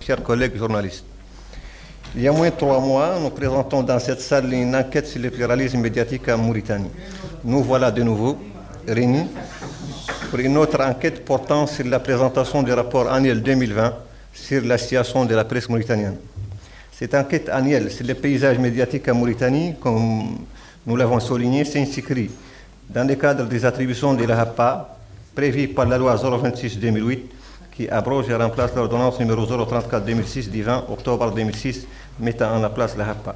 Chers collègues journalistes, il y a moins de 3 mois, nous présentons dans cette salle une enquête sur le pluralisme médiatique en Mauritanie. Nous voilà de nouveau réunis pour une autre enquête portant sur la présentation du rapport annuel 2020 sur la situation de la presse mauritanienne. Cette enquête annuelle sur le paysage médiatique en Mauritanie, comme nous l'avons souligné, s'inscrit dans le cadre des attributions de la HAPA prévues par la loi 026-2008 qui abroge et remplace l'ordonnance numéro 034-2006 du 20 octobre 2006 mettant en place la HAPA.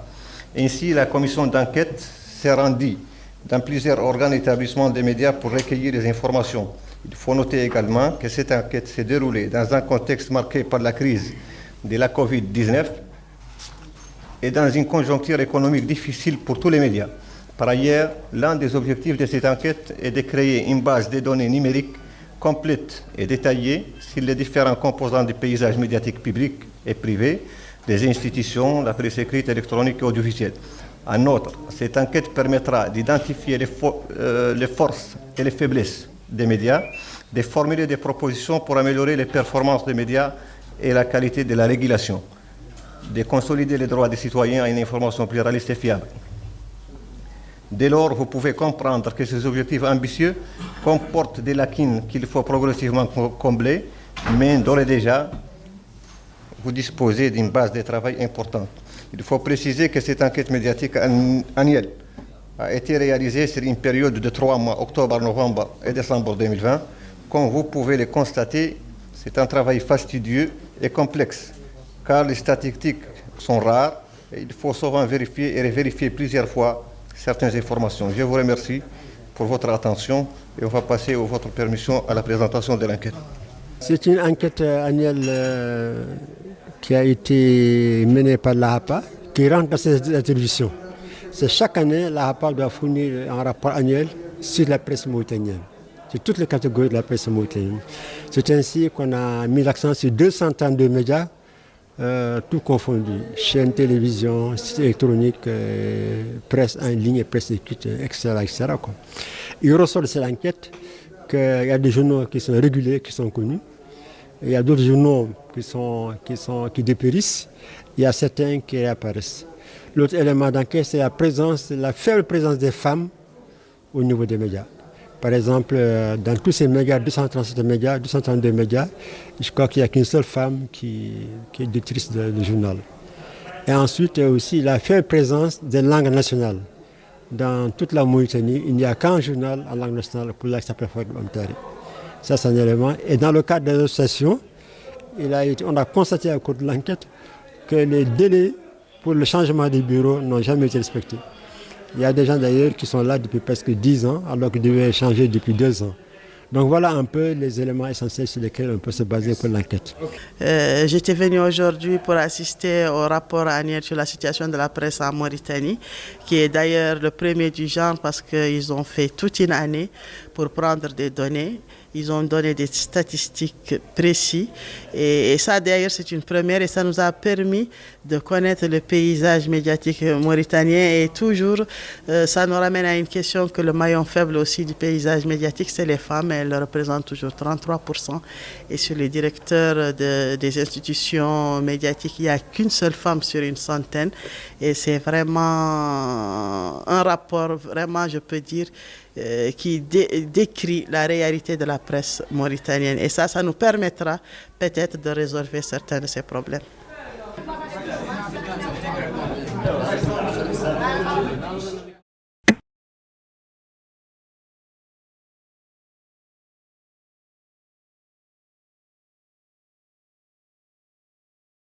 Ainsi, la commission d'enquête s'est rendue dans plusieurs organes et établissements des médias pour recueillir des informations. Il faut noter également que cette enquête s'est déroulée dans un contexte marqué par la crise de la Covid-19 et dans une conjoncture économique difficile pour tous les médias. Par ailleurs, l'un des objectifs de cette enquête est de créer une base de données numériques complète et détaillée sur les différents composants du paysage médiatique public et privé, des institutions, la presse écrite, électronique et audiovisuelle. En outre, cette enquête permettra d'identifier les forces et les faiblesses des médias, de formuler des propositions pour améliorer les performances des médias et la qualité de la régulation, de consolider les droits des citoyens à une information pluraliste et fiable. Dès lors, vous pouvez comprendre que ces objectifs ambitieux comportent des lacunes qu'il faut progressivement combler, mais d'ores et déjà, vous disposez d'une base de travail importante. Il faut préciser que cette enquête médiatique annuelle a été réalisée sur une période de 3 mois, octobre, novembre et décembre 2020. Comme vous pouvez le constater, c'est un travail fastidieux et complexe, car les statistiques sont rares et il faut souvent vérifier et revérifier plusieurs fois certaines informations. Je vous remercie pour votre attention et on va passer, avec votre permission, à la présentation de l'enquête. C'est une enquête annuelle qui a été menée par la HAPA, qui rentre dans ses attributions. C'est chaque année, la HAPA doit fournir un rapport annuel sur la presse mauritanienne, sur toutes les catégories de la presse mauritanienne. C'est ainsi qu'on a mis l'accent sur 232 médias, tout confondu, chaînes, télévision, sites électroniques, presse en ligne et presse écrite, etc. etc. quoi. Il ressort de cette enquête qu'il y a des journaux qui sont régulés, qui sont connus. Il y a d'autres journaux qui dépérissent. Il y a certains qui réapparaissent. L'autre élément d'enquête, c'est la faible présence des femmes au niveau des médias. Par exemple, dans tous ces médias, 237 médias, 232 médias, je crois qu'il n'y a qu'une seule femme qui est directrice de journal. Et ensuite, aussi la faible présence des langues nationales. Dans toute la Mauritanie, il n'y a qu'un journal en langue nationale pour l'Axapel Omtari. Ça, c'est un élément. Et dans le cadre des associations, on a constaté au cours de l'enquête que les délais pour le changement des bureaux n'ont jamais été respectés. Il y a des gens d'ailleurs qui sont là depuis presque 10 ans, alors qu'ils devaient changer depuis 2 ans. Donc voilà un peu les éléments essentiels sur lesquels on peut se baser pour l'enquête. J'étais venu aujourd'hui pour assister au rapport annuel sur la situation de la presse en Mauritanie, qui est d'ailleurs le premier du genre parce qu'ils ont fait toute une année pour prendre des données. Ils ont donné des statistiques précises et ça d'ailleurs c'est une première et ça nous a permis de connaître le paysage médiatique mauritanien et toujours ça nous ramène à une question que le maillon faible aussi du paysage médiatique c'est les femmes, elles représentent toujours 33% et sur les directeurs des institutions médiatiques il n'y a qu'une seule femme sur une centaine et c'est vraiment un rapport vraiment je peux dire qui décrit la réalité de la presse mauritanienne. Et ça nous permettra peut-être de résolver certains de ces problèmes.